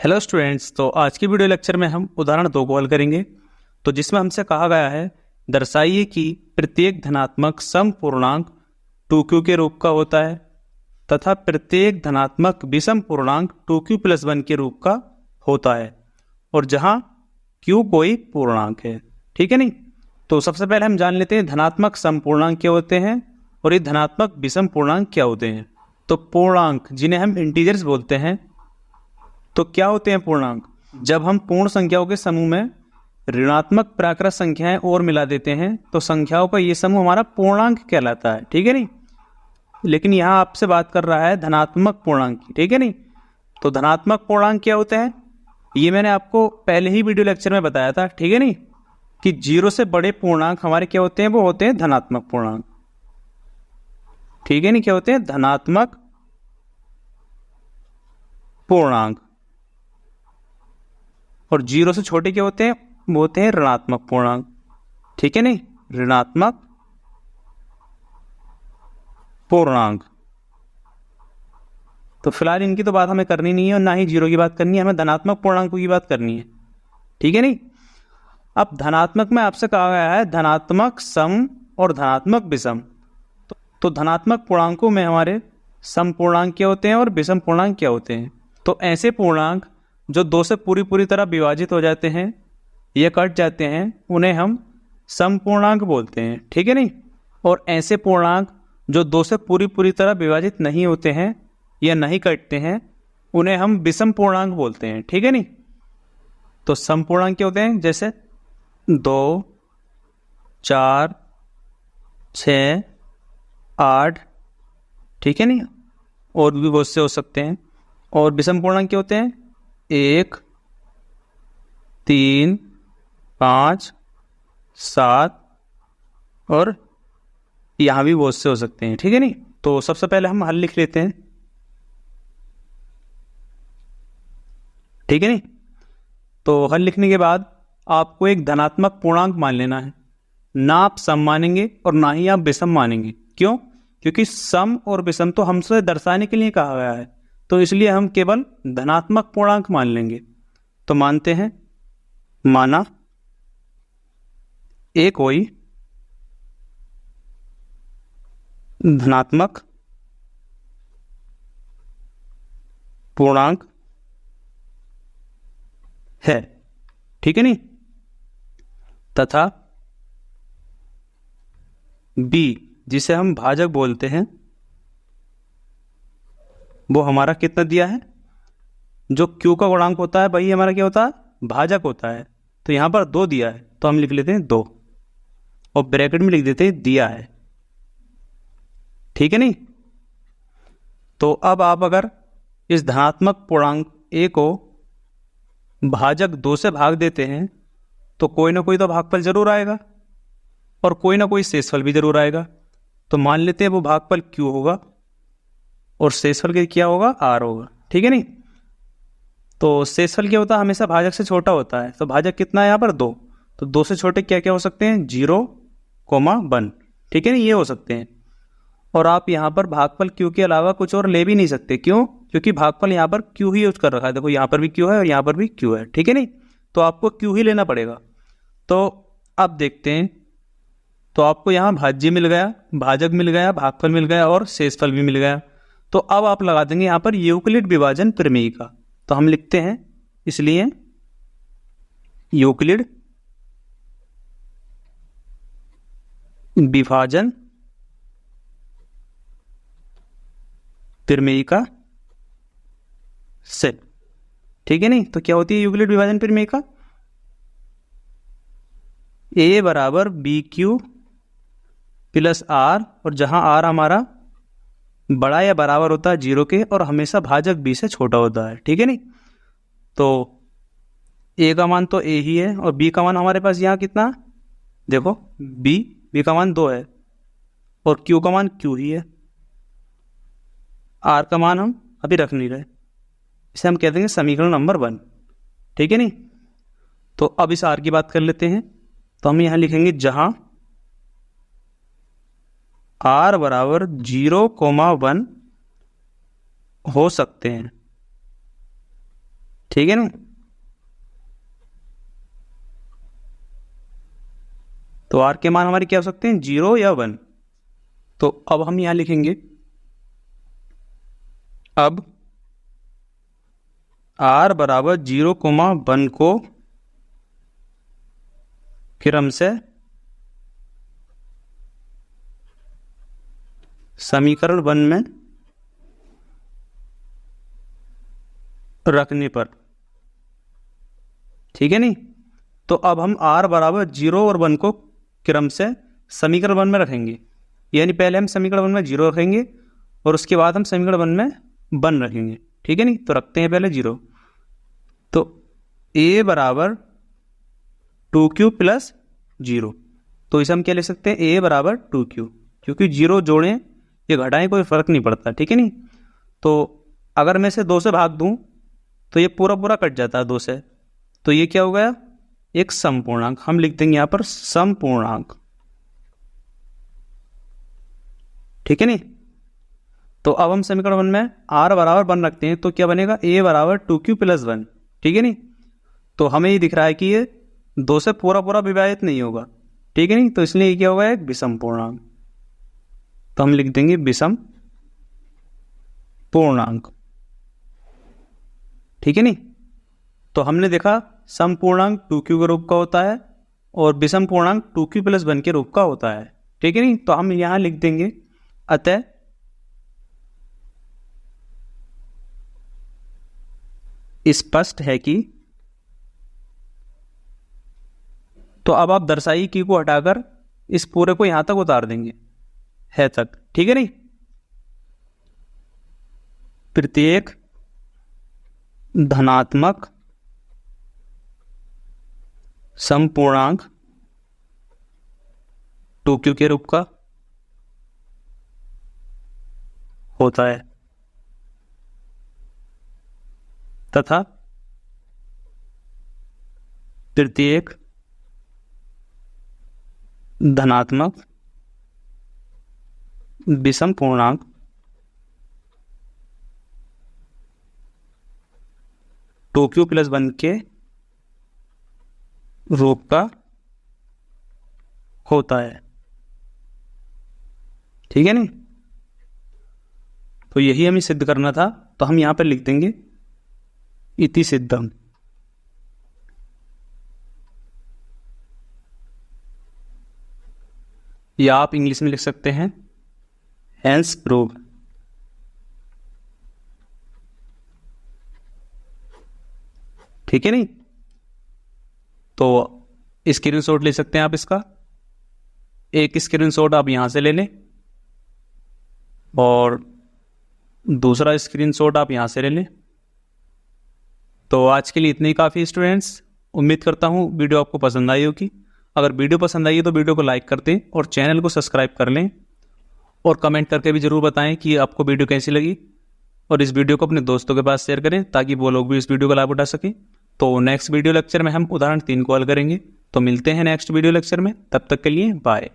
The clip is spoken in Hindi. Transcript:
Hello students. तो आज की वीडियो लेक्चर में हम उदाहरण 2 को हल करेंगे। तो जिसमें हमसे कहा गया है दर्शाइए कि प्रत्येक धनात्मक सम पूर्णांक 2q के रूप का होता है तथा प्रत्येक धनात्मक विषम पूर्णांक 2q+1 के रूप का होता है और जहां q कोई पूर्णांक है। ठीक है नहीं। तो सबसे पहले हम जान लेते हैं धनात्मक सम पूर्णांक क्या होते हैं और ये धनात्मक विषम पूर्णांक क्या होते हैं। तो पूर्णांक जिन्हें हम इंटीजर्स बोलते हैं, तो क्या होते हैं पूर्णांक? जब हम पूर्ण संख्याओं के समूह में ऋणात्मक प्राकृत संख्याएं और मिला देते हैं तो संख्याओं का ये समूह हमारा पूर्णांक कहलाता है। ठीक है नहीं। लेकिन यहाँ आपसे बात कर रहा है धनात्मक पूर्णांक की। ठीक है नहीं। तो धनात्मक पूर्णांक क्या होते हैं ये मैंने आपको पहले ही वीडियो लेक्चर में बताया था। ठीक है नहीं, कि 0 से बड़े पूर्णांक हमारे क्या होते हैं, वो होते हैं धनात्मक पूर्णांक। ठीक है नहीं, क्या होते हैं? धनात्मक पूर्णांक। और 0 से छोटे क्या होते हैं, वो होते हैं ऋणात्मक पूर्णांक। ठीक है नहीं, ऋणात्मक पूर्णांक। तो फिलहाल इनकी तो बात हमें करनी नहीं है और ना ही 0 की बात करनी है, हमें धनात्मक पूर्णांकों की बात करनी है। ठीक है नहीं। अब धनात्मक में आपसे कहा गया है धनात्मक सम और धनात्मक विषम। तो धनात्मक पूर्णांकों में हमारे सम पूर्णांक क्या होते हैं और विषम पूर्णांक क्या होते हैं। तो ऐसे पूर्णांक जो 2 से पूरी तरह विभाजित हो जाते हैं या कट जाते हैं उन्हें हम सम पूर्णांक बोलते हैं। ठीक है नहीं। और ऐसे पूर्णांक जो 2 से पूरी तरह विभाजित नहीं होते हैं या नहीं कटते हैं उन्हें हम विषम पूर्णांक बोलते हैं। ठीक है नहीं। तो सम पूर्णांक क्या होते हैं, जैसे 2, 4, 6, 8। ठीक है नहीं, और भी बहुत से हो सकते हैं। और विषम पूर्णांक क्या होते हैं, 1, 3, 5, 7 और यहाँ भी बहुत से हो सकते हैं। ठीक है नहीं। तो सबसे पहले हम हल लिख लेते हैं। ठीक है नहीं। तो हल लिखने के बाद आपको एक धनात्मक पूर्णांक मान लेना है। ना आप सम मानेंगे और ना ही आप विषम मानेंगे। क्यों? क्योंकि सम और विषम तो हमसे दर्शाने के लिए कहा गया है, तो इसलिए हम केवल धनात्मक पूर्णांक मान लेंगे। तो मानते हैं, माना ए कोई धनात्मक पूर्णांक है। ठीक है नहीं। तथा बी जिसे हम भाजक बोलते हैं वो हमारा कितना दिया है, जो क्यू का गुणांक होता है वही हमारा क्या होता है, भाजक होता है। तो यहां पर 2 दिया है तो हम लिख लेते हैं 2 और ब्रैकेट में लिख देते हैं दिया है। ठीक है नहीं। तो अब आप अगर इस धनात्मक पूर्णांक ए को भाजक 2 से भाग देते हैं तो कोई ना कोई तो भागफल जरूर आएगा और कोई ना कोई शेषफल भी जरूर आएगा। तो मान लेते हैं वो भागफल क्यू होगा और शेषफल के क्या होगा, आर होगा। ठीक है नहीं। तो शेषफल क्या होता है, हमेशा भाजक से छोटा होता है। तो भाजक कितना है यहाँ पर, 2। तो 2 से छोटे क्या क्या हो सकते हैं, 0, 1। ठीक है नहीं, ये हो सकते हैं। और आप यहाँ पर भागफल क्यू के अलावा कुछ और ले भी नहीं सकते। क्यों? क्योंकि भागफल यहाँ पर क्यू ही यूज कर रखा है। देखो यहाँ पर भी क्यू है और यहाँ पर भी क्यू है। ठीक है नहीं। तो आपको क्यू ही लेना पड़ेगा। तो अब देखते हैं। तो आपको यहाँ भाज्य मिल गया, भाजक मिल गया, भागफल मिल गया और शेषफल भी मिल गया। तो अब आप लगा देंगे यहाँ पर यूक्लिड विभाजन प्रमेय का। तो हम लिखते हैं इसलिए यूक्लिड विभाजन प्रमेय का सेट। ठीक है नहीं। तो क्या होती है यूक्लिड विभाजन प्रमेय का, ए बराबर बी क्यू प्लस आर, और जहां आर हमारा बड़ा या बराबर होता है 0 के और हमेशा भाजक बी से छोटा होता है। ठीक है नहीं। तो ए का मान तो ए ही है और बी का मान हमारे पास यहाँ कितना, देखो बी का मान 2 है और क्यू का मान क्यू ही है। आर का मान हम अभी रख नहीं रहे, इसे हम कहते हैं समीकरण नंबर 1। ठीक है नहीं। तो अब इस आर की बात कर लेते हैं। तो हम यहां लिखेंगे जहां आर बराबर 0, 1 हो सकते हैं। ठीक है ना। तो आर के मान हमारे क्या हो सकते हैं, 0 या 1। तो अब हम यहां लिखेंगे, अब r बराबर 0,1 को क्रम से समीकरण 1 में रखने पर, ठीक है नहीं। तो अब हम r बराबर 0 और 1 को क्रम से समीकरण 1 में रखेंगे, यानी पहले हम समीकरण 1 में 0 रखेंगे और उसके बाद हम समीकरण 1 में 1 रखेंगे, ठीक है नहीं। तो रखते हैं पहले 0। तो a बराबर 2q प्लस 0, तो इसे हम क्या ले सकते हैं, a बराबर 2q, क्योंकि 0 जोड़ें या घटाएं कोई फर्क नहीं पड़ता, ठीक है नहीं। तो अगर मैं इसे 2 से भाग दूं तो ये पूरा पूरा कट जाता है 2 से, तो ये क्या हो गया, एक समपूर्णांक। हम लिख देंगे यहां पर समपूर्णांक, ठीक है नहीं। तो अब हम समीकरण 1 में r बराबर 1 रखते हैं, तो क्या बनेगा, a बराबर 2q प्लस 1, ठीक है नहीं। तो हमें ये दिख रहा है कि ये 2 से पूरा पूरा विभाजित नहीं होगा, ठीक है नहीं। तो इसलिए ये क्या होगा, एक विषम पूर्णांक। तो हम लिख देंगे विषम पूर्णांक, ठीक है नहीं। तो हमने देखा समपूर्णांक 2q के रूप का होता है और विषम पूर्णांक 2q प्लस 1 के रूप का होता है, ठीक है नहीं। तो हम यहां लिख देंगे, अतः स्पष्ट है कि, तो अब आप दर्शाई की को हटाकर इस पूरे को यहां तक उतार देंगे, है तक, ठीक है नहीं। प्रत्येक धनात्मक समपूर्णांक 2q के रूप का होता है तथा प्रत्येक धनात्मक विषम पूर्णांक 2q प्लस 1 के रूप का होता है, ठीक है नहीं। तो यही हमें सिद्ध करना था, तो हम यहां पर लिख देंगे इति सिद्धम। या आप इंग्लिश में लिख सकते हैं हेंस प्रूव, ठीक है नहीं। तो स्क्रीनशॉट ले सकते हैं आप इसका, एक स्क्रीनशॉट आप यहां से ले लें और दूसरा स्क्रीनशॉट आप यहां से ले लें। तो आज के लिए इतने ही काफ़ी स्टूडेंट्स, उम्मीद करता हूं वीडियो आपको पसंद आई होगी। अगर वीडियो पसंद आई है तो वीडियो को लाइक कर दें और चैनल को सब्सक्राइब कर लें और कमेंट करके भी ज़रूर बताएं कि आपको वीडियो कैसी लगी, और इस वीडियो को अपने दोस्तों के पास शेयर करें ताकि वो लोग भी इस वीडियो का लाभ उठा सकें। तो नेक्स्ट वीडियो लेक्चर में हम उदाहरण 3 को हल करेंगे। तो मिलते हैं नेक्स्ट वीडियो लेक्चर में, तब तक के लिए बाय।